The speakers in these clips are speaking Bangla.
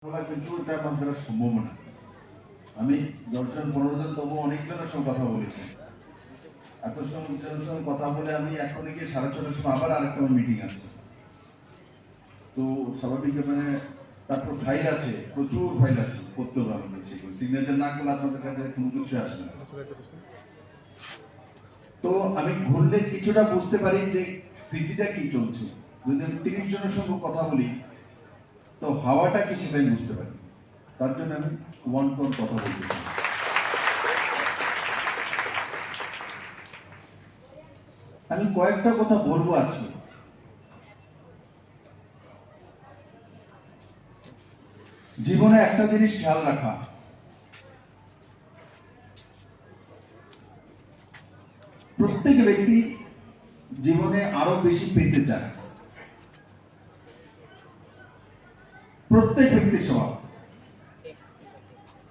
বলা কিন্তু এটা আমার দ্বারা সম্ভব না। আমি 10-15 জন তবু অনেকজনের সঙ্গে কথা বলেছি। এত জনের সঙ্গে কথা বলে আমি এখন গিয়ে 6:30টার সময় আবার আরেকটা মিটিং আছে। তো স্বাভাবিক মানে তারপর ফাইল আছে, প্রচুর ফাইল আছে, করতে হবে আমাদের সেগুলো। সিগনেচার না করলে আপনাদের কাছে কোনো কিছু আসবে না। তো আমি ঘুরলে কিছুটা বুঝতে পারি যে স্থিতিটা কি চলছে। যদি আমি 30 জনের সঙ্গে কথা বলি তো হাওয়াটা কি সেটাই বুঝতে পারি। তার জন্য আমি ওয়ান টু ওয়ান কথা বলতে চাই। আমি কয়েকটা কথা বলবো আজকে। জীবনে একটা জিনিস খেয়াল রাখা, প্রত্যেক ব্যক্তি জীবনে আরো বেশি পেতে চায়। প্রত্যেক ব্যক্তির স্বভাব,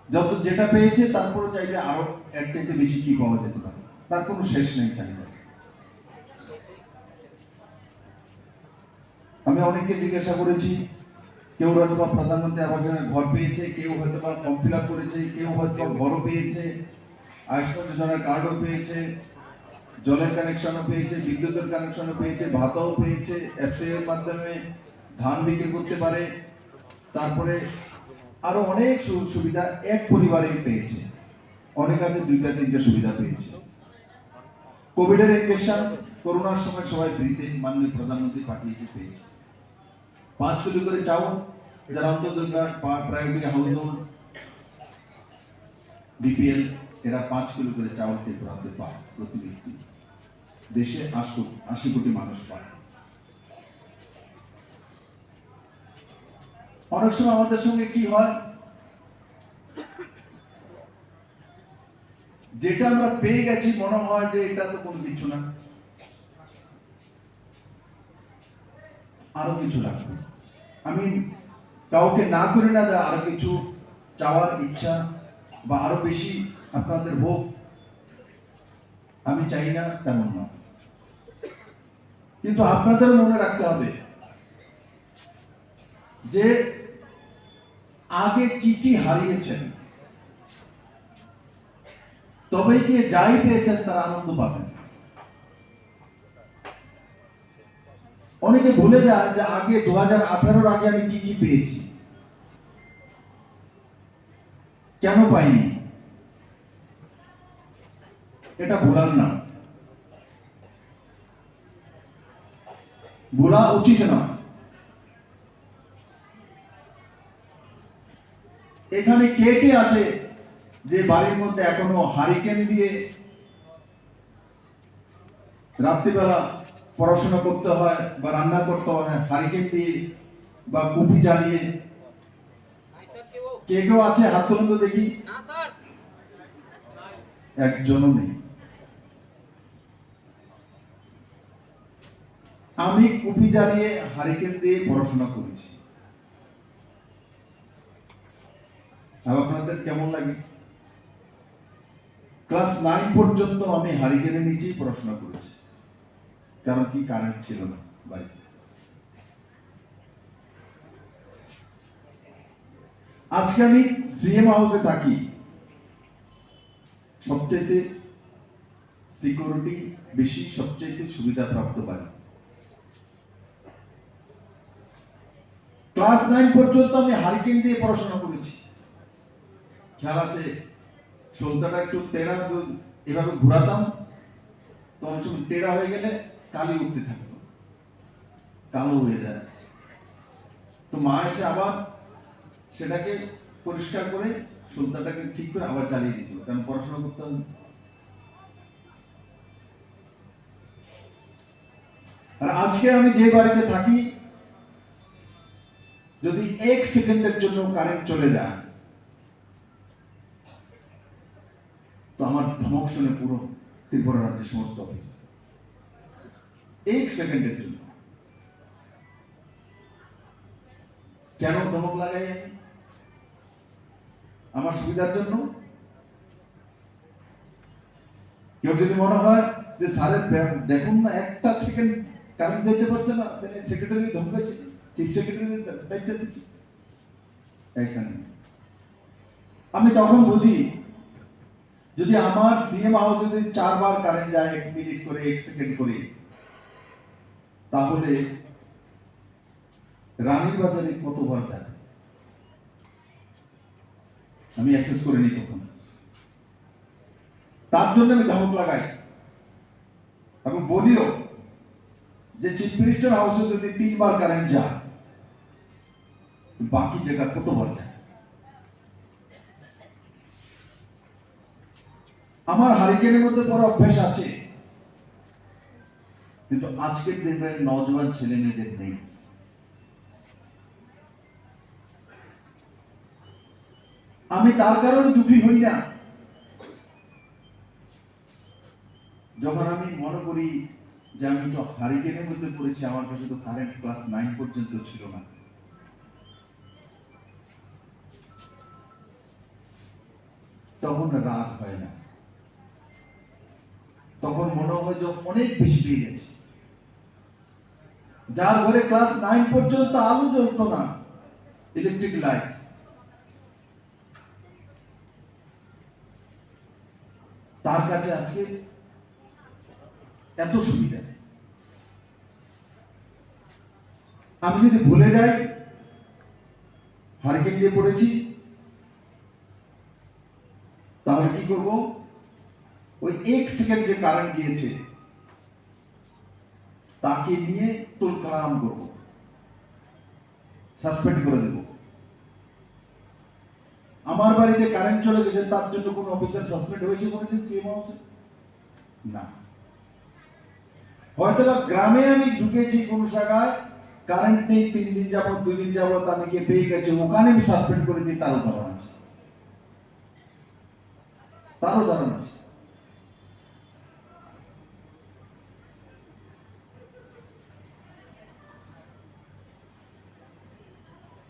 যত যেটা পেয়েছে তারপরে চাইলে আরো এর চাইতে বেশি কি পাওয়া যেতে পারে, তার কোনো শেষ নেই চাইলে। আমি অনেককে জিজ্ঞাসা করেছি, কেউ হয়তো বা প্রধানমন্ত্রী আবাস যোজনার ঘর পেয়েছে, কেউ হয়তো বা ফর্ম ফিল আপ করেছে, কেউ হয়তো বা ঘরও পেয়েছে, আয়ুষ্মান যোজনার কার্ডও পেয়েছে, জলের কানেকশনও পেয়েছে, বিদ্যুতের কানেকশনও পেয়েছে, ভাতাও পেয়েছে, এফসিআই এর মাধ্যমে ধান বিক্রি করতে পারে, তারপরে আরো অনেক সুবিধা এক পরিবারে পেয়েছে। অনেক আছে 2-3টা সুবিধা পেয়েছে। কোভিডের ইনজেকশন করোনার সময় সবাই ফ্রিতে মাননীয় প্রধানমন্ত্রী পাঠিয়েছে, পেয়েছে। 5 কিলো করে চাউল, যারা অন্তর্দলীয় প্রায়োরিটি হাউসহোল্ড বিপিএল, এরা 5 কিলো করে চাউল ত্রিপুরাতে পায় প্রতি ব্যক্তি। দেশে 80 কোটি মানুষ পায়। অনেক সময় আমাদের সঙ্গে কি হয়, যেটা আমরা পেয়ে গেছি মনে হয় যে এটা তো কোনো কিছু না, আরো কিছু রাখবো। আমি কাউকে না করি না যে আরো কিছু চাওয়ার ইচ্ছা বা আরো বেশি আপনাদের হোক, আমি চাই না তেমন না। কিন্তু আপনাদের মনে রাখতে হবে যে আগে কি কি হারিয়েছেন, তবে গিয়ে যাই পেয়েছেন তারা আনন্দ পাবেন। অনেকে ভুলে যায় যে আগে 2018-র আগে আমি কি কি পেয়েছি, কেন পাইনি। এটা ভুলার না, ভোলা উচিত না। এখানে কে কে আছে যে বাড়ির মধ্যে এখনো হারিকেন দিয়ে রাত্রিবেলা পড়াশোনা করতে হয় বা রান্না করতে হয় হারিকেন দিয়ে বা কুপি জ্বালিয়ে? কে কেউ আছে? হাত তুলুন তো দেখি। একজনও নেই। আমি কুপি জ্বালিয়ে হারিকেন দিয়ে পড়াশোনা করেছি। আপনাদের কেমন লাগে? ক্লাস 9 পর্যন্ত আমি হারিকেনের নিচেই পড়াশোনা করেছি, কারণ কি কারেন্ট ছিল না বাড়িতে। আজকে আমি সিএম হাউসে থাকি, সবচেয়ে সিকিউরিটি বেশি, সবচেয়ে সুবিধা প্রাপ্ত বাড়ি। ক্লাস 9 পর্যন্ত আমি হারিকেন দিয়ে পড়াশোনা করেছি। খেয়াল আছে, সন্ধ্যাটা একটু তেড়া এভাবে ঘুরাতাম, তো অনেক সময় টেড়া হয়ে গেলে কালি উঠতে থাকতো, কালো হয়ে যায়। তো মা এসে আবার সেটাকে পরিষ্কার করে সন্ধ্যাটাকে ঠিক করে আবার জ্বালিয়ে দিত, কারণ পড়াশোনা করতে হবে। আর আজকে আমি যে বাড়িতে থাকি, যদি 1 সেকেন্ডের জন্য কারেন্ট চলে যায় তো আমার ধমক শুনে পুরো ত্রিপুরা রাজ্যের সমস্ত অফিস 1 সেকেন্ডের জন্য। কেন ধমক লাগাই আমি? আমার সুবিধার জন্য। কেউ যদি মনে হয় যে স্যারের দেখুন না একটা সেকেন্ড কারেন্ট যেতে পারছে না, সেক্রেটারি ধমকাইছে, চিফ সেক্রেটারি দায়িত্ব দিচ্ছে, ऐसा नहीं। আমি তখন বুঝি যদি আমার সিএম হাউসে যদি 4 বার কারেন্ট যায় 1 মিনিট করে 1 সেকেন্ড করে, তাহলে রানীর বাজারে কতবার যায় আমি অ্যাসেস করে নিই তখন। তার জন্য আমি ধামক লাগাই এবং বলিও যে চিফ মিনিস্টার হাউসে যদি 3 বার কারেন্ট যায়, বাকি জায়গা কতবার যায়। আমার হারিকেনের মধ্যে বড় অভ্যাস আছে, কিন্তু আজকের দিনের নওজোয়ান ছেলে মেয়েদের নেই। আমি তার কারণে দুঃখী হই না যখন আমি মনে করি যে আমি তো হারিকেনের মধ্যে পড়েছি, আমার কাছে তো কারেন্ট ক্লাস 9 পর্যন্ত ছিল না। তখন রাগ হয় না, তখন মনে হয় যে অনেক বেশি পেয়ে গেছে। যার ঘরে ক্লাস 9 পর্যন্ত আলো জ্বলতো না, ইলেকট্রিক লাইট, তার কাছে আজকে এত সুবিধা। আমি যদি ভুলে যাই হারিকেন দিয়ে পড়েছি, তাহলে কি করব? ওই 1 সেকেন্ড যে কারেন্ট গিয়েছে তাকে নিয়ে তুলকালাম করব, সাসপেন্ড করে দেব। আমার বাড়িতে কারেন্ট চলে গেছে, তার জন্য কোন অফিসার সাসপেন্ড হয়েছে কোনোদিন সিএম হাউসে? না। হয়তো বা গ্রামে আমি ঢুকেছি কোন জায়গায়, কারেন্ট নেই 3 দিন যাবত 2 দিন যাবত, আমি গিয়ে পেয়ে গেছি, ওখানে আমি সাসপেন্ড করে দিই, তার উদাহরণ আছে, তার উদাহরণ আছে।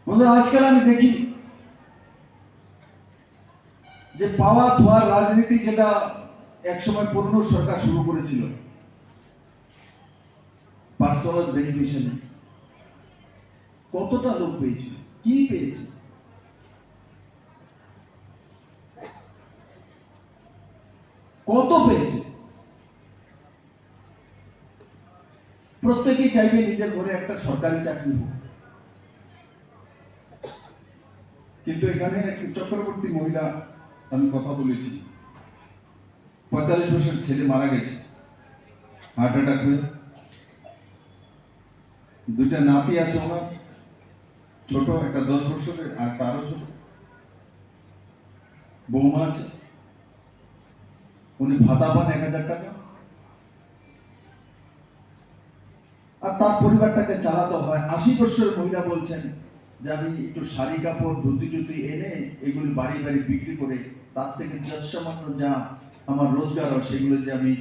বন্ধুরা, আজকাল আমি দেখি যে পাওয়া ধোয়ার রাজনীতি, যেটা একসময় পুরনো সরকার শুরু করেছিল, পার্সোনাল বেনিফিশিয়ারি, কতটা লোক পেয়েছিল, কি পেয়েছে? কত পেয়েছে? প্রত্যেকেই চাইবে নিজের ঘরে একটা সরকারি চাকরি হোক, কিন্তু এখানে এক চক্রবর্তী মহিলা, আমি কথা বলেছি, 45 বছর ছেলে মারা গেছে হার্ট অ্যাটাক হয়ে। 2টা নাতি আছে ওনার, ছোট, একটা 10 বছরের আর একটা আরো ছোট। বৌমা আছে, উনি ভাতা পান 1000 টাকা, আর তার পরিবারটাকে চালাতে হয়। 80 বছরের মহিলা বলছেন যে আমি একটু শাড়ি কাপড় ধুতি টুতি এনে এগুলি বাড়ি বাড়ি বিক্রি করে তার থেকে যৎসামান্য যা আমার রোজগার হয়, সেগুলো যে আমি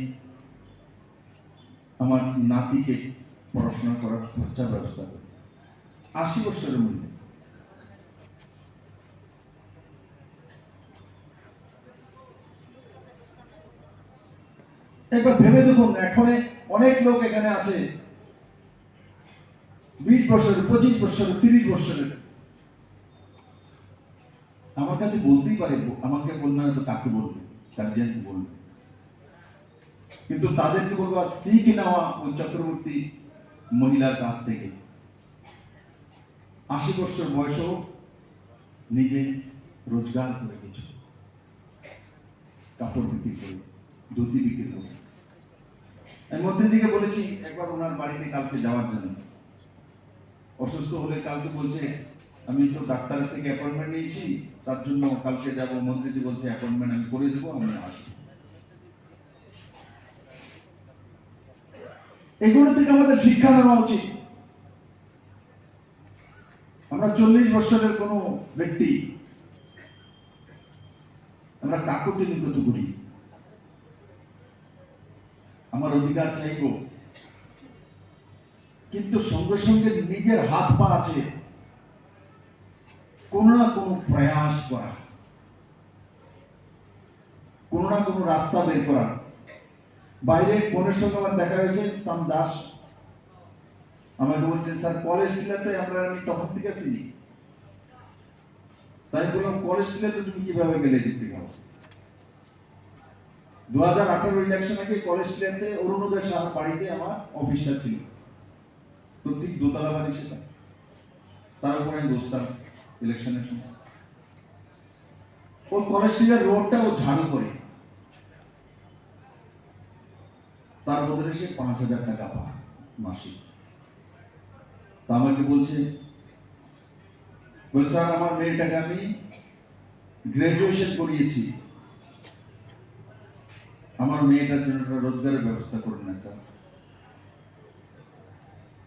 আমার নাতিকে পড়াশোনা করার খরচার ব্যবস্থা করি। 80 বছরের মহিলা। একবার ভেবে দেখুন, এখন অনেক লোক এখানে আছে 20 বছরের, 25 বছরের, 30 বছরের। আমার কাছে বলতেই পারে, আমাকে বলবে না তো কাকে বলবে, গার্জিয়ানকে বলবে, কিন্তু তাদেরকে বলবো আর শিখে নেওয়া ওই চক্রবর্তী মহিলার কাছ থেকে। 80 বছর বয়সেও নিজে রোজগার করে কিছু, কাপড় বিক্রি করে, ধুতি বিক্রি করে। আমি মধ্যে দিকে বলেছি একবার ওনার বাড়িতে কালকে যাওয়ার জন্য, অসুস্থ হলে কালকে বলছে আমি তো ডাক্তারের থেকে অ্যাপয়েন্টমেন্ট নিয়েছি, তার জন্য কালকে যাব। মন্ত্রীজি বলছে অ্যাপয়েন্টমেন্ট আমি করে দেবো, আমি আসবো। এগুলো থেকে আমাদের শিক্ষা নেওয়া উচিত। আমরা 40 বছরের কোন ব্যক্তি, আমরা কাকুতি নিগত করি, আমার অধিকার চাইব, কিন্তু সঙ্গে সঙ্গে নিজের হাত পা আছে কোনো না কোনো প্রয়াস করা, কোনো না কোনো রাস্তা বের করা। বাইরে বোনের সঙ্গে আমার দেখা হয়েছে, সাম দাস আমাকে বলছে স্যার কলেজ টিলাতে আমি তখন থেকে আছি, তাই বললাম কলেস্ট্রিয়াতে তুমি কিভাবে গেলে দেখতে খাও। 2018 ইলেকশন আগে কলেস্ট্রিয়াতে অরুণোদয় সাহার বাড়িতে আমার অফিসটা ছিল, প্রত্যেক দোতলা বাড়ি সেটা, তার উপরে আমি বসতাম ইলেকশনের সময়। ওই কলেস্ট্রিয়ার রোডটা ও ঝাড়ু করে, তার বদলে সে 5,000 টাকা পায় মাসিক। তা আমাকে বলছে স্যার আমার মেয়েটাকে আমি গ্রাজুয়েশন করিয়েছি, আমার মেয়েটার জন্য একটা রোজগারের ব্যবস্থা করুন না স্যার।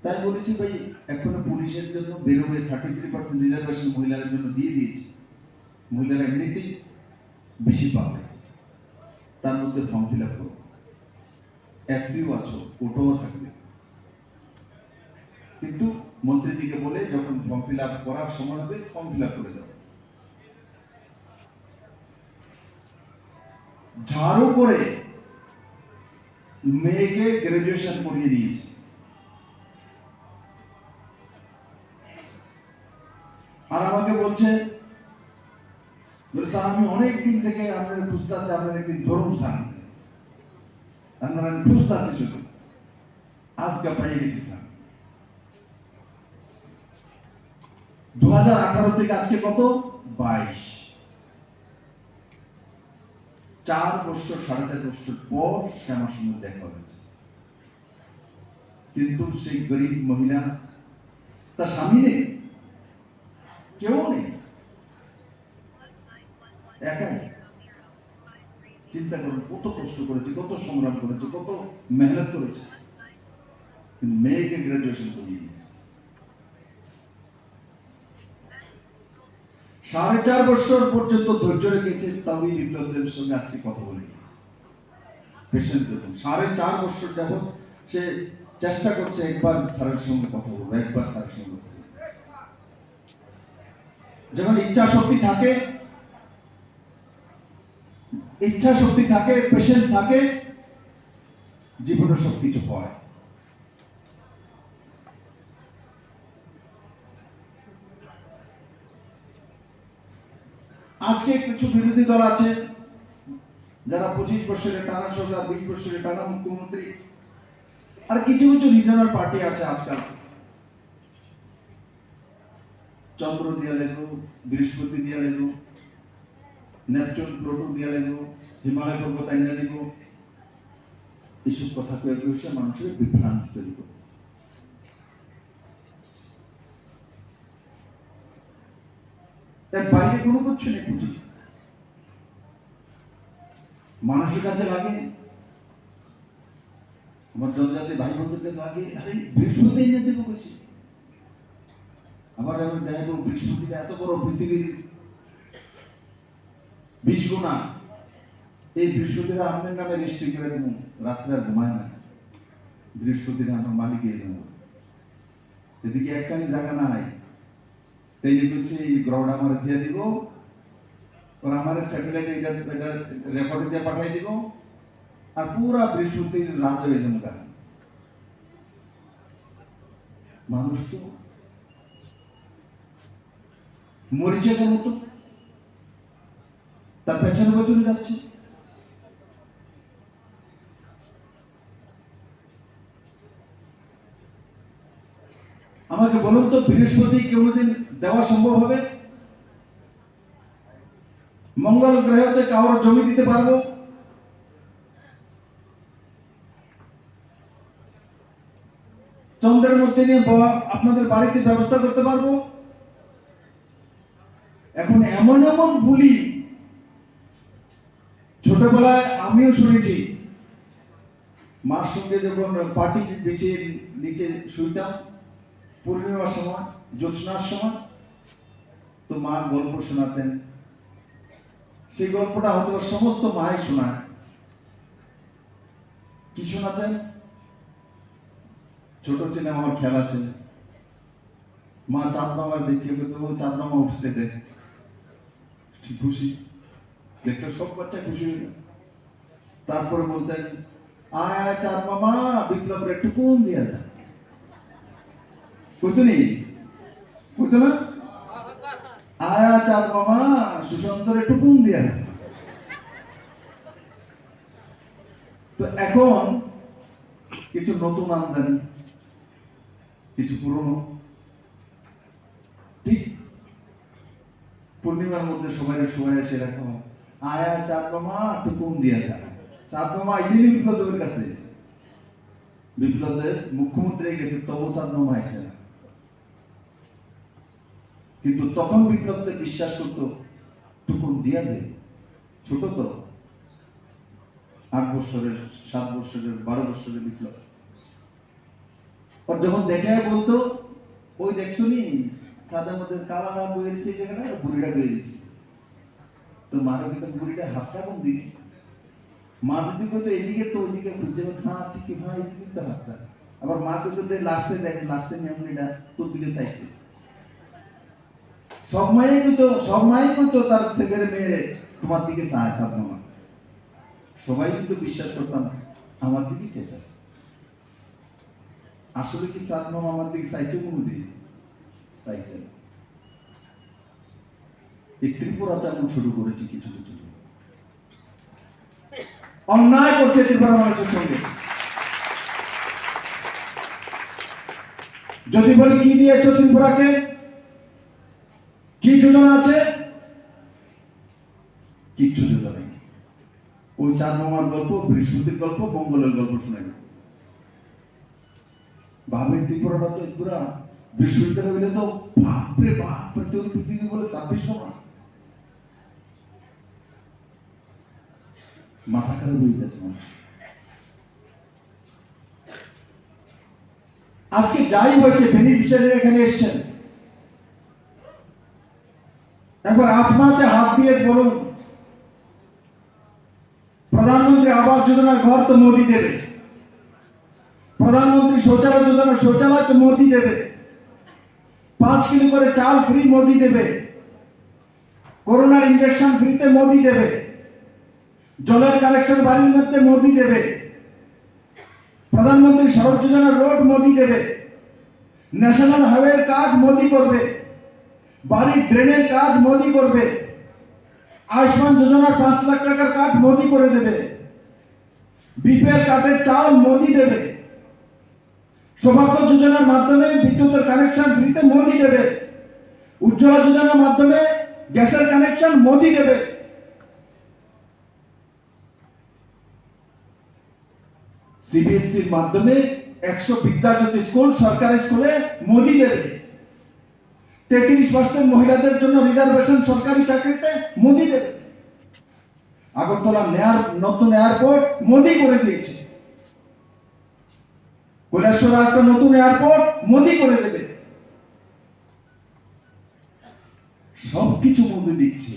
তাই বলেছি ভাই এখনো পুলিশের জন্য বেরোবে 33% রিজার্ভেশন মহিলাদের জন্য দিয়ে দিয়েছি, মহিলারা এমনিতেই বেশি পাবে, তার মধ্যে ফর্ম ফিল আপ করো, এসসিও আছো, ওটাও থাকবে। কিন্তু মন্ত্রীজিকে বলে যখন ফর্ম ফিল আপ করার সময় হবে ফর্ম ফিল আপ করে দাও। ঝাড়ু করে মেয়েকে গ্রাজুয়েশন করিয়ে দিয়েছে। আর আমাকে বলছে স্যার আমি অনেক দিন থেকে আপনার খুঁজতে আছি, আপনার একদিন ধরুন স্যার, আপনার আমি খুঁজতে আছি শুধু, আজকে পেয়ে গেছি স্যার। 2018 থেকে আজকে কত 22, 4 বছর 4.5 বছর পর সে আমার সঙ্গে দেখা হয়েছে। কিন্তু সেই গরিব মহিলা, তার স্বামী নেই, কেউ নেই, একাই। চিন্তা করুন কত কষ্ট করেছে, কত সংগ্রাম করেছে, কত মেহনত করেছে, কিন্তু মেয়েকে গ্রাজুয়েশন করিয়ে দিয়েছে। 4.5 বছর পর্যন্ত ধৈর্য রেখেছে, তাও বিপ্লব দেবের সঙ্গে আজকে কথা বলে গিয়েছে। পেশেন্ট দেখুন 4.5 বছর যাবত সে চেষ্টা করছে একবার স্যারের সঙ্গে কথা বলবো, একবার স্যারের সঙ্গে কথা বলবো। যখন ইচ্ছা শক্তি থাকে, ইচ্ছা শক্তি থাকে, পেশেন্ট থাকে, জীবনে সবকিছু হয়। আজকে কিছু বিরোধী দল আছে যারা 25 বছরের টানা সরকার, 20 বছরের টানা মুখ্যমন্ত্রী, আর কিছু কিছু রিজনাল পার্টি আছে আজকাল, চন্দ্র দিয়া লেগো, বৃহস্পতি দিয়া লেগো, নেপচুন প্লুটো দিয়া লেগো, হিমালয় পর্বত আইনা লেগো, এইসব কথা কয়ে কয়েছে মানুষের বিভ্রান্তি তৈরি করে। এর বাইরে কোনো কিছু নেই। পুঁজি মানুষের কাছে লাগে, আমার জনজাতি ভাই বোনদের কাছে লাগে, আরে বৃহস্পতি এনে দেবো বলছি। আবার আমি দেখা যাবো বৃহস্পতিটা এত বড় পৃথিবীর 20 গুণা, এই বৃহস্পতিরা আপনার নামে রেজিস্ট্রি করে দেবো, রাত্রে আর ঘুমায় না, বৃহস্পতিরা আমার মালিক এ দেবো। এদিকে একখানি জায়গা নাই, তাই এই গ্রহটা আমার দিয়ে দিব, ওরা আমার স্যাটেলাইট রেকর্ড দিয়ে পাঠাই দিব, আর পুরা বৃহস্পতির রাজ হয়ে যাবে। মানুষ তো মরিচের মতো তার পেছনে পেছনে যাচ্ছে। আমাকে বলুন তো বৃহস্পতি কোনদিন দেওয়া সম্ভব হবে? মঙ্গল গ্রহতে কারোর জমি দিতে পারবো? চন্দ্রের মধ্যে নিয়ে আপনাদের বাড়িতে ব্যবস্থা করতে পারবো? এখন এমন এমন বলি, ছোটবেলায় আমিও শুনেছি, মার সঙ্গে যখন পার্টি বেঁচে নিচে শুইতাম পূর্ণিমার সময়, জ্যোৎস্নার সময়, তো মা গল্প শোনাতেন। সেই গল্পটা হয়তো সমস্ত মাই শোনায়। কি শোনাতেন? ছোট ছেলে আমার খেয়াল আছে, মা চাঁদ মামার দেখিয়ে বলতো চাঁদ মামা উঠছে, খুশি দেখলে সব বাচ্চা খুশি হইল। তারপরে বলতেন আয় আয় চাঁদ মামা, বিপ্লবের একটু কোন দিয়া যায়, কইতো নি, কইতো না? আয়া চাঁদ মামা সুশান্তরে টুকুন দিয়া দেয়। তো এখন কিছু নতুন আমদানি, কিছু পুরনো। ঠিক পূর্ণিমার মধ্যে সবাই এসে রাখা হয়, আয়া চাঁদ মামা টুকুন দিয়া দেয়। চাঁদ মামা আইসিনি বিপ্লবের কাছে, বিপ্লবের মুখ্যমন্ত্রী গেছে, তবু চাঁদ মামা আইসে না। কিন্তু তখন বিপ্লবকে বিশ্বাস করতো টুকুন দিয়া যায়, ছোট তো 8 বছরের 7 বছরের 12 বছরের বিপ্লব। আর যখন দেখে বলতো ওই দেখছো নি সাদার মধ্যে কালা না বয়ে দিচ্ছে, যেখানে বুড়িটা বয়ে দিচ্ছে, তো মারো কিন্তু বুড়িটা হাতটা কোন দিকে, মা যদি কইতো এদিকে তো ওইদিকে বুঝতে পারতো, হ্যাঁ ঠিকই ভাই এদিকে তো হাতটা। আবার মা কইতো লাস্টে দেখেন, লাস্টে এমনিটা তোর দিকে চাইছে। সব মাই কইতো তার ছেলের মেয়ে তোমার দিকে চায় সাদ মামা। সবাই কিন্তু বিশ্বাস করতাম আমার দিকে চাইতেছে। আসলে কি সাদ মামা আমার দিকে চাইছে? কোনদিন চাইছে না। এই ত্রিপুরাতে এমন শুরু করেছি কিছু কিছু অন্যায় করছে ত্রিপুরা মানুষের সঙ্গে। যদি বলি কি দিয়েছ ত্রিপুরাকে, কি যোজনা আছে? কিচ্ছু যোজনা নেই। ওই চাঁদ মামার গল্প, বৃহস্পতির গল্প, মঙ্গলের গল্প শোনাই। ভাবের ত্রিপুরাটা তো পুরা বিশ্ববিদ্যালয় হইলে তো বাপরে বাপ, পৃথিবী বলে 26 মামা মাথা খারাপ হয়ে গেছে মানুষ। আজকে যাই হয়েছে বেনিফিশিয়ারিরা এখানে এসছেন, একবার আত্মাতে হাত দিয়ে বলুন, প্রধানমন্ত্রী আবাস যোজনার ঘর তো মোদি দেবে, প্রধানমন্ত্রী শৌচালয় যোজনা শৌচালয় তো মোদি দেবে, 5 কিলো করে চাল ফ্রি মোদি দেবে, করোনার ইনজেকশন ফ্রিতে মোদি দেবে, জলের কানেকশন বাড়ির মধ্যে মোদি দেবে, প্রধানমন্ত্রী সড়ক যোজনার রোড মোদি দেবে, ন্যাশনাল হাইওয়ের কাজ মোদি করবে, বাড়ির ড্রেনের কাজ মোদি করবে, আয়ুষ্মান যোজনার 5 লাখ টাকার কার্ড মোদি করে দেবে, বিপিএল কার্ডের চাল মোদি দেবে, সৌভাগ্য যোজনার মাধ্যমে বিদ্যুতের কানেকশন ফ্রিতে মোদি দেবে, উজ্জ্বলা যোজনার মাধ্যমে গ্যাসের কানেকশন মোদি দেবে। সিবিএসসির মাধ্যমে 100 বিদ্যাজ্যোতি স্কুল সরকারি স্কুলে মোদি দেবে, 33% মহিলাদের জন্য রিজার্ভেশন সরকারি চাকরিতে মোদি দেবে, আগরতলা নতুন এয়ারপোর্ট মোদি করে দিয়েছে, কৈলাসহর একটা নতুন এয়ারপোর্ট মোদি করে দেবে। সবকিছু মোদি দিচ্ছে,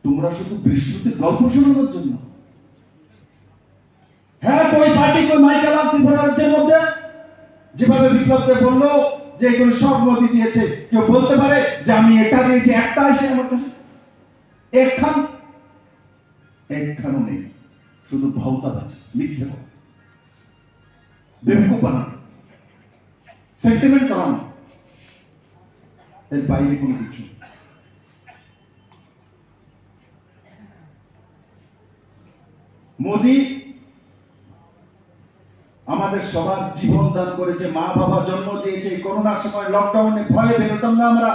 তোমরা শুধু বৃহস্পতির গল্প শোনানোর জন্য। হ্যাঁ, কোই পার্টি কোই মাইকেল ত্রিপুরা রাজ্যের মধ্যে যেভাবে বিপ্লবকে বললো যে এগুলো সব মোদি দিয়েছে, কেউ বলতে পারে যে আমি এটা দিয়েছি? একটা এসে আমার কাছে একখানও নেই, শুধু ভাওতাবাজি, মিথ্যে কথা, বেবকুফ বানানো, সেন্টিমেন্ট করানো, এর বাইরে কোনো কিছু। মোদি আমাদের সবার জীবন দান করেছে, মা বাবা জন্ম দিয়েছে। করোনার সময় লকডাউনে ভয়ে বেরোতাম না আমরা,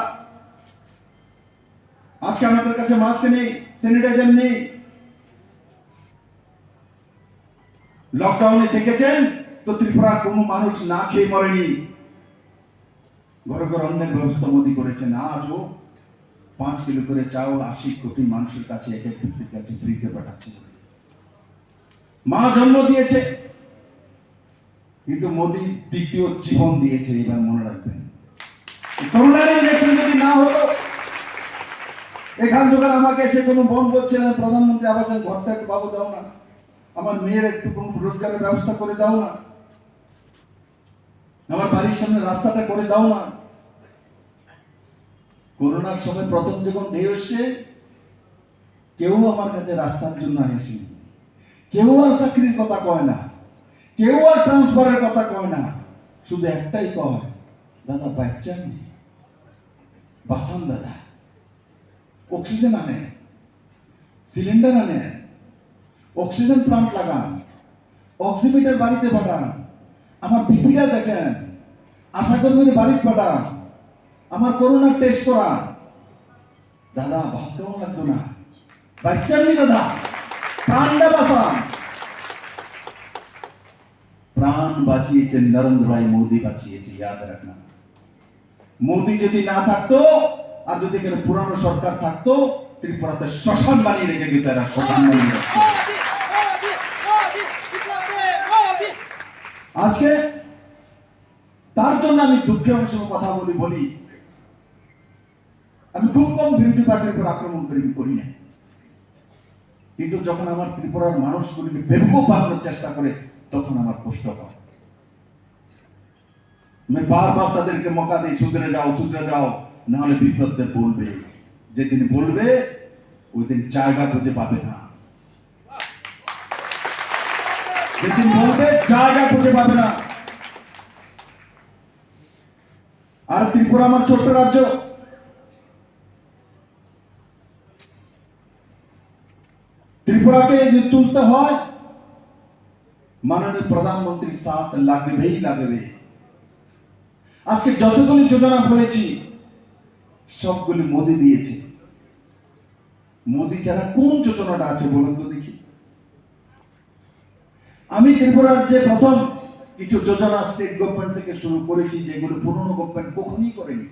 আজকে আমাদের কাছে মাস্ক নেই, স্যানিটাইজার নেই। লকডাউনে দেখেছেন তো ত্রিপুরার কোনো মানুষ না খেয়ে মরেনি, ঘরে ঘরে অন্যের ব্যবস্থা মোদি করেছেন। আজও 5 কিলো করে চাউল 80 কোটি মানুষের কাছে, এক এক ব্যক্তির কাছে ফ্রিতে পাঠাচ্ছে। মা জন্ম দিয়েছে, কিন্তু মোদি দ্বিতীয় জীবন দিয়েছে। এবার মনে রাখবেন, করোনার ইনজেকশন যদি না হতো, এখান থেকে আমাকে এসে কোনো বোন বলছে না প্রধানমন্ত্রী আবাস ঘরটা একটু বাবু দাও না, আমার মেয়ের একটু কোনো রোজগারের ব্যবস্থা করে দাও না, আমার বাড়ির সামনে রাস্তাটা করে দাও না। করোনার সময় প্রথম যখন ঢেউ এসছে, কেউ আমার কাছে রাস্তার জন্য আসেনি, কেউ আর চাকরির কথা কয় না, কেউ আর ট্রান্সফারের কথা কয় না, শুধু একটাই কয়, দাদা বাচ্চা নেই, বাঁচান দাদা, অক্সিজেন আনেন, সিলিন্ডার আনেন, অক্সিজেন প্লান্ট লাগান, অক্সিমিটার বাড়িতে পাঠান, আমার বিপিটা দেখেন, আশা কর্মীর বাড়িতে পাঠান, আমার করোনার টেস্ট করান। দাদা ভাবতেও লাগতো না, বাচ্চারনি দাদা, প্রাণটা বাঁচান। প্রাণ বাঁচিয়েছেন নরেন্দ্র ভাই মোদী, বাঁচিয়েছে, ইয়াদ রাখনা। মোদী যদি না থাকতো আর যদি এখানে পুরানো সরকার থাকতো, ত্রিপুরাতে শ্মশান বানিয়ে রেখে দিত, এরা শ্মশান বানিয়ে রাখতো। আজকে তার জন্য আমি দুঃখের অংশ কথা বলি আমি খুব কম বিরোধী পার্টির উপর আক্রমণ করি না, কিন্তু যখন আমার ত্রিপুরার মানুষগুলিকে বেকুব বানানোর চেষ্টা করে তখন আমার কষ্ট হয়। আমি বারবার তাদেরকে মকা দিই, সুধরে যাও, নাহলে বিপদে বলবে। যেদিন বলবে ওই দিন জায়গা খুঁজে পাবে না, যেদিন বলবে জায়গা খুঁজে পাবে না। আর ত্রিপুরা আমার ছোট্ট রাজ্য, ত্রিপুরাকে যে তুলতে হয় মাননীয় প্রধানমন্ত্রীর সাথ লাগবে। আজকে যতগুলি যোজনা বলেছি সবগুলি মোদি দিয়েছে। মোদি ছাড়া কোন যোজনাটা আছে বলুন তো দেখি। আমি ত্রিপুরার যে প্রথম কিছু যোজনা স্টেট গভর্নমেন্ট থেকে শুরু করেছি, যেগুলো পুরনো গভর্নমেন্ট কখনই করেনি।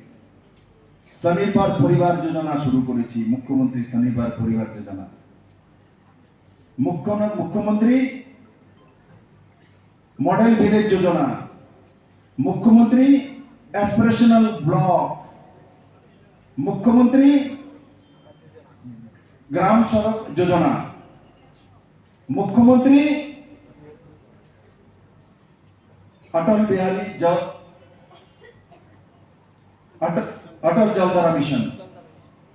স্বনির্ভর পরিবার যোজনা শুরু করেছি, মুখ্যমন্ত্রী স্বনির্ভর পরিবার যোজনা। মুখ্যমন্ত্রী মডেল ভিলেজ যোজনা, মুখ্যমন্ত্রী অ্যাসপিরেশনাল ব্লক, মুখ্যমন্ত্রী গ্রাম সড়ক যোজনা, মুখ্যমন্ত্রী অটল জলধারা মিশন,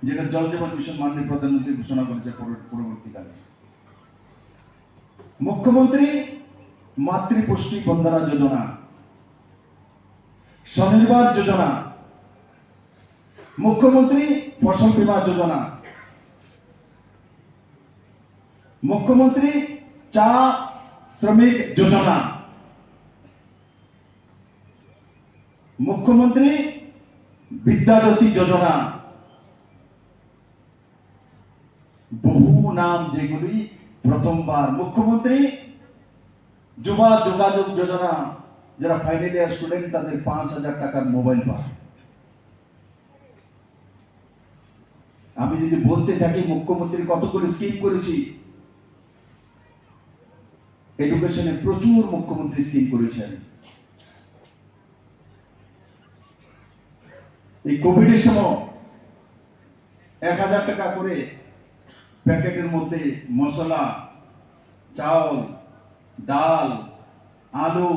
যেটা জল জীবন মিশন মাননীয় প্রধানমন্ত্রী ঘোষণা করেছে পরবর্তীকালে, মুখ্যমন্ত্রী মাতৃপুষ্টি বন্দনা যোজনা, স্বনির্ভর যোজনা, মুখ্যমন্ত্রী ফসল বীমা যোজনা, মুখ্যমন্ত্রী চা শ্রমিক যোজনা, মুখ্যমন্ত্রী বিদ্যাজ্যোতি যোজনা। বহু নাম যেগুলি প্রথমবার। মুখ্যমন্ত্রী যুবা যোগাযোগ যোজনা, যারা ফাইনাল ইয়ার স্টুডেন্ট তাদের 5,000 টাকার মোবাইল পায়। আমি যদি বলতে থাকি মুখ্যমন্ত্রী কতগুলো স্কিম করেছি, এডুকেশনে প্রচুর মুখ্যমন্ত্রী স্কিম করেছেন। এই কোভিডের সময় 1,000 টাকা করে প্যাকেটের মধ্যে মশলা, চাল, ডাল, আলু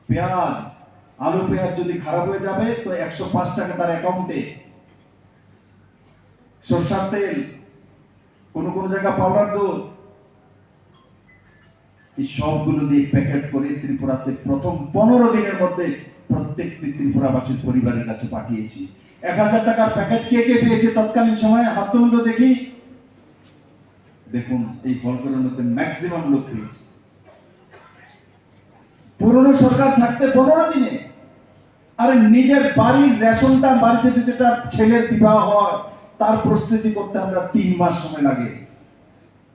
পেঁয়াজ যদি খারাপ হয়ে যাবে তো 105 টাকা তার অ্যাকাউন্টে। সরষের তেল, কোন জায়গা পাউডার দুধ, এই সবগুলো দিয়ে প্যাকেট করে ত্রিপুরাতে প্রথম 15 দিনের মধ্যে প্রত্যেকটি ত্রিপুরাবাসীর পরিবারের কাছে পাঠিয়েছি। 1,000 টাকার প্যাকেট কে পেয়েছে তৎকালীন সময়ে? হাত তুলুন তো দেখি। দেখুন এই ফলকরের মধ্যে ম্যাক্সিমাম লোক পেয়েছে। পুরনো সরকার থাকতে 15 দিনে। আরে নিজের বাড়ির রেশনটা বাড়িতে যদি একটা ছেলের বিবাহ হয় তার প্রস্তুতি করতে আমরা 3 মাস সময় লাগে।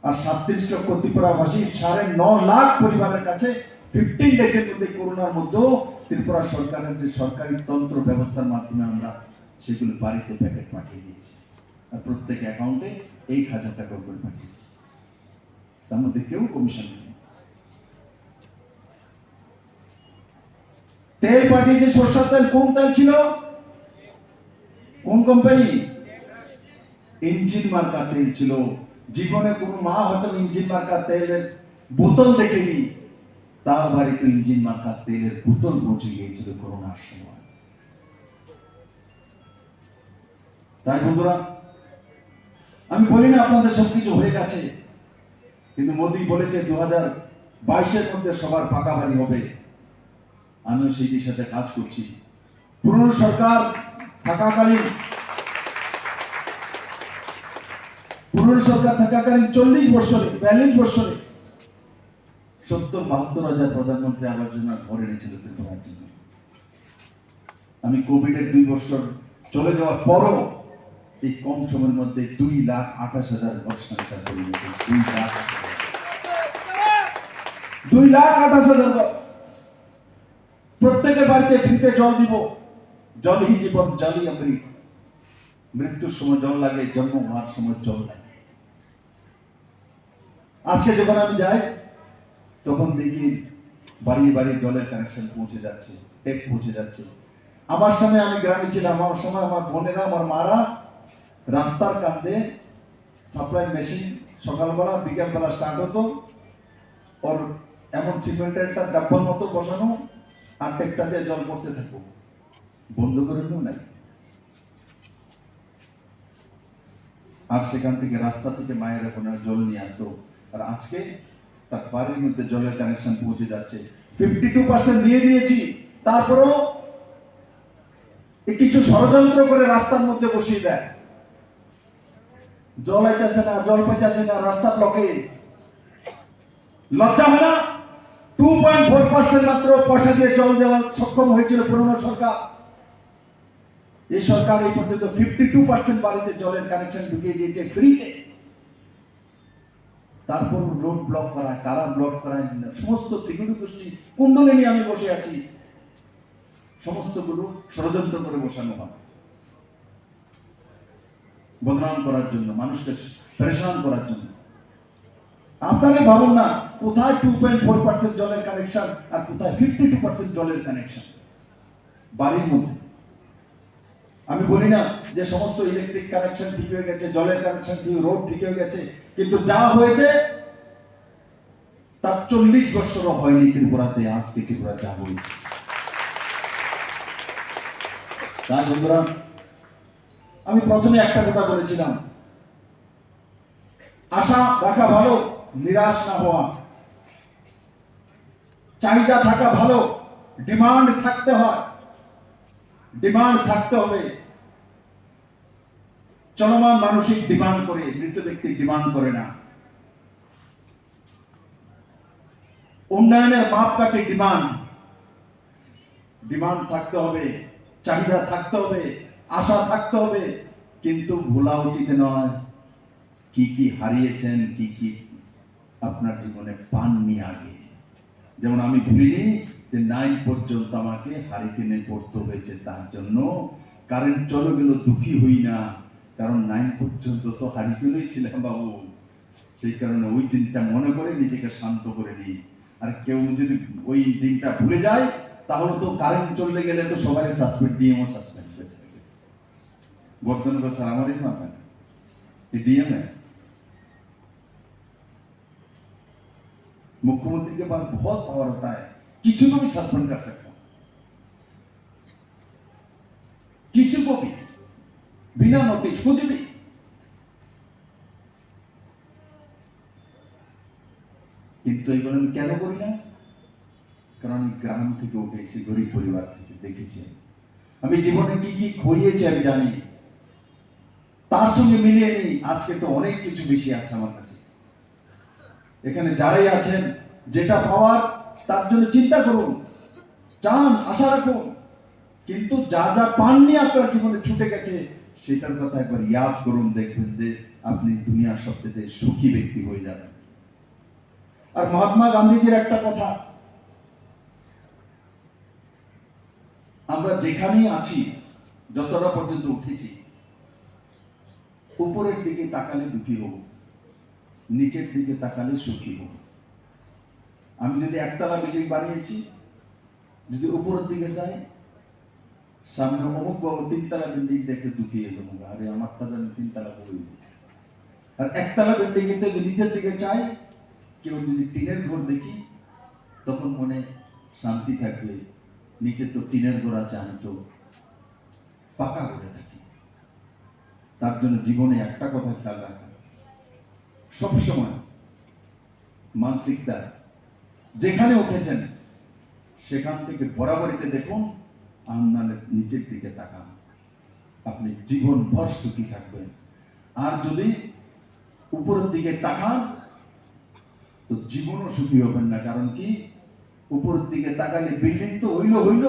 আর 37 লক্ষ ত্রিপুরাবাসী 9.5 লাখ পরিবারের কাছে 15 ডেজের মধ্যে করোনার মধ্যেও ত্রিপুরা সরকারের যে সরকারি তন্ত্র ব্যবস্থার মাধ্যমে আমরা সেগুলো বাড়িতে প্যাকেট পাঠিয়ে দিয়েছি। আর প্রত্যেক অ্যাকাউন্টে 1,000 টাকা করে পাঠিয়েছি। তার মধ্যে কেউ কমিশন নেই। তেল পাঠিয়েছে, সরষের তেল। কোন তেল ছিল? কোন কোম্পানি? ইঞ্জিন মার্কা তেল ছিল। জীবনে কোন মা হয়তো ইঞ্জিন মার্কা তেলের বোতল দেখেনি, তার বাড়িতে ইঞ্জিন মার্কা তেলের বোতল পৌঁছে গিয়েছিল করোনার সময়। তাই বন্ধুরা, আমি বলি না আপনাদের সবকিছু হয়ে গেছে, কিন্তু মোদী বলেছে 2022-এর মধ্যে সবার পাকা বাড়ি হবে। আমিও সেই সাথে কাজ করছি। পুরনো সরকার থাকাকালীন পুরনো সরকার থাকাকালীন 40 বছরে 42 বছরে 70-72 হাজার প্রধানমন্ত্রী আবাস যোজনা ঘর এনেছিল ত্রিপুরার জন্য। আমি কোভিডের 2 বছর চলে যাওয়ার পরও এই কম সময়ের মধ্যে 2,28,000 ঘর সংসার করে নিয়েছে। 2,28,000 ঘর। প্রত্যেকের বাড়িতে ফ্রিতে জল দিব। জলই জীবন, জলই অমৃত। মৃত্যুর সময় জল লাগে, জন্ম হওয়ার সময় জল লাগে। আজকে যখন আমি যাই তখন দেখি বাড়ি বাড়ি জলের কানেকশন পৌঁছে যাচ্ছে, টেপ পৌঁছে যাচ্ছে। আমার সময় আমি গ্রামে ছিলাম, আমার সময় আমার বোনেরা, আমার মারা রাস্তার কাঁধে সাপ্লাই মেশিন সকালবেলা বিকেলবেলা স্টার্ট হতো, ওর এমন সিমেন্টের একটা ডাব্বার মতো বসানো, আর টেপটা দিয়ে জল পড়তে থাকবো, বন্ধ করে নিও নাই। আর সেখান থেকে রাস্তা থেকে মায়ের এখন জল নিয়ে আসতো। আর আজকে তার বাড়ির মধ্যে জলের কানেকশন পৌঁছে যাচ্ছে। 52% দিয়ে দিয়েছি, তারপরও কিছু ষড়যন্ত্র করে রাস্তার মধ্যে বসিয়ে দেয়। জল আইতেছে না, জল পাইতেছে না, রাস্তা ব্লকে। লজ্জা হয় না? 2.4% মাত্র পয়সা দিয়ে জল দেওয়া সক্ষম হয়েছিল পুরনো সরকার। এই সরকার এই পর্যন্ত 52% বাড়িতে জলের কানেকশন ঢুকিয়ে দিয়েছে ফ্রিতে। তারপর রোড ব্লক করা, কারা ব্লক করা, সমস্ত ত্রিকুটি গোষ্ঠী কুণ্ডলে নিয়ে আমি বসে আছি, সমস্ত গুলো ষড়যন্ত্র করে বসানো হয় বদনাম করার জন্য, মানুষকে পরেশান করার জন্য। আপনারা ভাবুন না, কোথায় 2.4% জলের কানেকশন আর কোথায় 52% জলের কানেকশন বাড়ির মধ্যে। আমি বলি না যে সমস্ত ইলেকট্রিক কানেকশন ঠিক হয়ে গেছে, জলের কানেকশন ঠিক, রোড ঠিক হয়ে গেছে, কিন্তু যা হয়েছে তার 40 বছরও হয়নি ত্রিপুরাতে। আজকে ত্রিপুরা যা হয়েছে, তাই বন্ধুরা আমি প্রথমে একটা কথা বলেছিলাম, আশা রাখা ভালো, নিরাশ না হওয়া। চাহিদা থাকা ভালো, ডিমান্ড থাকতে হয়, ডিমান্ড থাকতে হবে। চলমান মানসিক ডিমান্ড করে, মৃত ব্যক্তি ডিমান্ড করে না। উন্নয়নের মাপকাঠি ডিমান্ড। ডিমান্ড থাকতে হবে, চাহিদা থাকতে হবে, আশা থাকতে হবে, কিন্তু ভোলা উচিত নয় কি কি হারিয়েছেন, কি কি আপনার জীবনে পাননি আগে। যেমন আমি ভুলিনি যে 9 পর্যন্ত আমাকে হারিকেনে পড়তে হয়েছে, তার জন্য কারেন্ট চলে গেল দুঃখী হই না, কারণ 9 পর্যন্ত তো হারিকেনেই ছিলাম বাবু। সেই কারণে ওই দিনটা মনে করে নিজেকে শান্ত করে নিই। আর কেউ যদি ওই দিনটা ভুলে যায়, তাহলে তো কারেন্ট চলে গেলে তো সবাই সাসপেন্ড, ডিএমও সাসপেন্ড হয়ে যাবে। বর্তমান স্যার আমারই না ডিএম मुख्यमंत्री के पास बहुत पावर होता है, किसी को भी सस्पेंड कर सकता हूं, किसी को भी बिना नोटिस, खुद भी। কিন্তু এগুলো আমি কেন করি না? কারণ আমি গ্রাম থেকে উঠে এসে গরিব পরিবার থেকে দেখেছি, আমি জীবনে কি কি খইয়েছি আমি জানি। তার সঙ্গে মিলিয়ে নিই, আজকে তো অনেক কিছু বেশি আছে আমার কাছে। এখানে যারাই আছেন, যেটা পাওয়ার তার জন্য চিন্তা করুন, চান, আশা রাখুন, কিন্তু যা যা পাননি আপনার জীবনে ছুটে গেছে সেটার কথা একবার ইয়াদ করুন, দেখবেন যে আপনি দুনিয়ার সবচেয়ে সুখী ব্যক্তি হয়ে যাবেন। আর মহাত্মা গান্ধীজির একটা কথা, আমরা যেখানেই আছি, যতটা পর্যন্ত উঠেছি, উপরের দিকে তাকালে দুঃখী হব, নিচের দিকে তাকালে সুখী হব। আমি যদি একতলা বিল্ডিং বানিয়েছি, যদি উপরের দিকে যাই, সামনে অমুক বাবু 3 তলা বিল্ডিং দেখে দুঃখী হয়ে যাবো, আরে আমারটা যেন 3 তলা বই। আর একতলা বিল্ডিং কিন্তু নিচের দিকে চাই, কেউ যদি টিনের ঘর দেখি, তখন মনে শান্তি থাকবে, নিচে তো টিনের ঘর আছে, আমি তো পাকা ঘরে থাকি। তার জন্য জীবনে একটা কথা খেয়াল রাখা, সবসময় মানসিকতা যেখানে উঠেছেন সেখান থেকে বরাবরিতে দেখুন, আপনার নিচের দিকে তাকান, আপনি জীবন ভর সুখী থাকবেন। আর যদি উপরের দিকে তাকান, তো জীবনও সুখী হবেন না। কারণ কি, উপরের দিকে তাকালে বিল্ডিং তো হইল,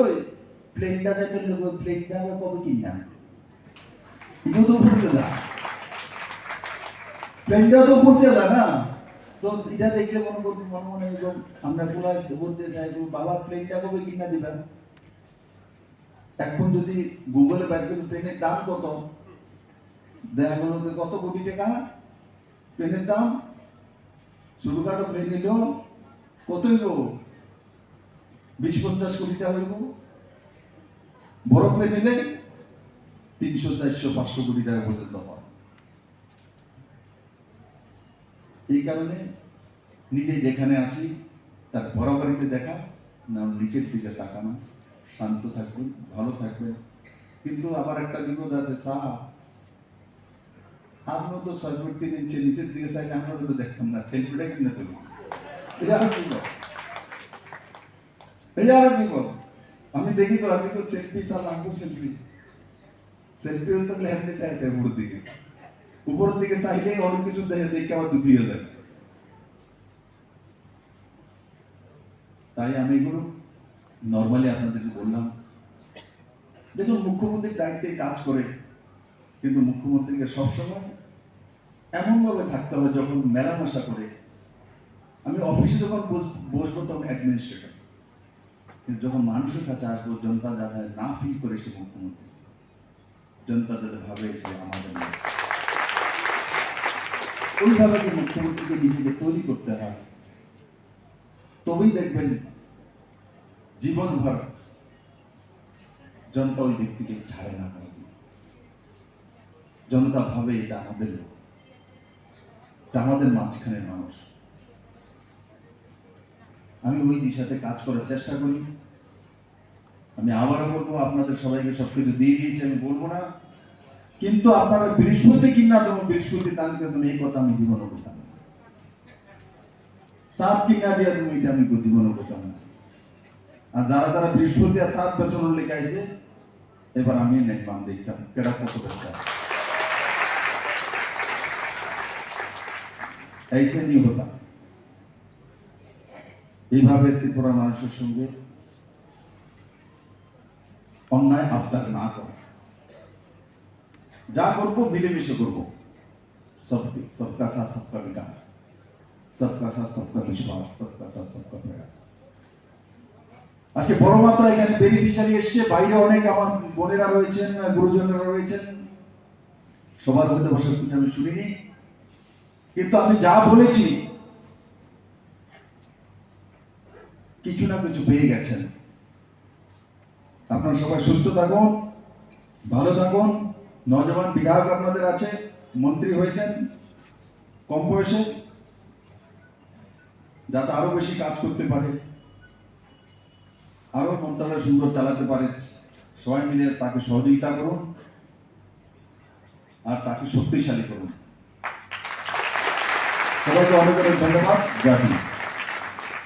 প্লেনটা যাইতে প্লেনটা কবে কিনা এগুলো তো উপরে যা, প্লেনটা তো উপরে যা না। তো এটা দেখলে মনে আমরা পুরা বলতে চাই বাবা প্লেনটা কবে কিনা দিবেন। এখন যদি গুগলে বাইর করেন প্লেনের দাম কত, দেখা গেল কত কোটি টাকা প্লেনের দাম। ছোটখাটো প্লেন নিল কত হইল, 20-50 কোটি টাকা হইব। বড় প্লেন নিলে 300-400-500 কোটি টাকা পর্যন্ত হয়। এই কারণে নিজে যেখানে আছি তার বরাবরিতে দেখা, না নিচের দিকে তাকানো, শান্ত থাকবেন, ভালো থাকবেন। কিন্তু আবার একটা বিপদ আছে, আপনি তো 6 ইঞ্চি নিচের দিকে চাইলে আমরা তো দেখতাম না, সেলফিটা কিনে তুলি। এটা আর বিপদ। আমি দেখি তো আজকাল সেলফি সেলফি হতে গেলে এমনি চাইতে উপরের দিকে চাইলে অনেক কিছু দেখে আবার দুঃখী হয়ে যায়। তাই আমি এগুলো নর্মালি আপনাদেরকে বললাম। দেখুন, মুখ্যমন্ত্রীর দায়িত্বে কাজ করে, কিন্তু মুখ্যমন্ত্রীকে সবসময় এমনভাবে থাকতে হয় যখন মেলামেশা করে। আমি অফিসে যখন বসবো তখন অ্যাডমিনিস্ট্রেটর, কিন্তু যখন মানুষের কাছে আসবো, জনতা যাতে না ফিল করে সে মুখ্যমন্ত্রী, জনতা যাতে ভাবে সে আমাদের, ওইভাবে যে মুখ্যমন্ত্রীকে নিজেকে তৈরি করতে হয়, তবেই দেখবেন জীবনভর জনতা ওই ব্যক্তিকে ছাড়ে না। জনতা ভাবে এটা আমাদের লোক, আমাদের মাঝখানের মানুষ। আমি ওই দিশাতে কাজ করার চেষ্টা করি। আমি আবারও বলবো, আপনাদের সবাইকে সবকিছু দিয়ে দিয়েছি, আমি বলবো না, কিন্তু আপনারা বৃহস্পতি কিনা তোমার বৃহস্পতি তানকে তুমি, এই কথা আমি জীবনে বলতাম না। সাত কিনা দিয়ে তুমি, এটা আমি জীবনে বলতাম না। আর যারা বৃহস্পতি আর 7 বছর লেখাইছে, এবার আমি দেখলাম কেডা কত ব্যবসা ऐसे नहीं होता। এইভাবে ত্রিপুরা মানুষের সঙ্গে অন্যায় আবদার না করে, যা করবো মিলেমিশে করবো। सबका साथ सबका विकास, सबका साथ सबका विश्वास, सबका साथ सबका प्रयास। আজকে বড় মাত্রা এখানে বেনিফিশিয়ারি এসছে, বাইরে অনেক আমার বোনেরা রয়েছেন, গুরুজনেরা রয়েছেন, সবার হতে বসে আমি শুনিনি, কিন্তু আমি যা বলেছি কিছু না কিছু পেয়ে গেছেন। আপনারা সবাই সুস্থ থাকুন, ভালো থাকুন। নজওয়ান বিধায়ক আপনাদের আছে, মন্ত্রী হয়েছেন কম বয়সে, যাতে আরো বেশি কাজ করতে পারে, আরো মন্ত্রণালয় সুন্দর চালাতে পারে। সবাই মিলে তাকে সহযোগিতা করুন আর তাকে শক্তিশালী করুন। সবাইকে অনেক অনেক ধন্যবাদ। জয় হিন্দ।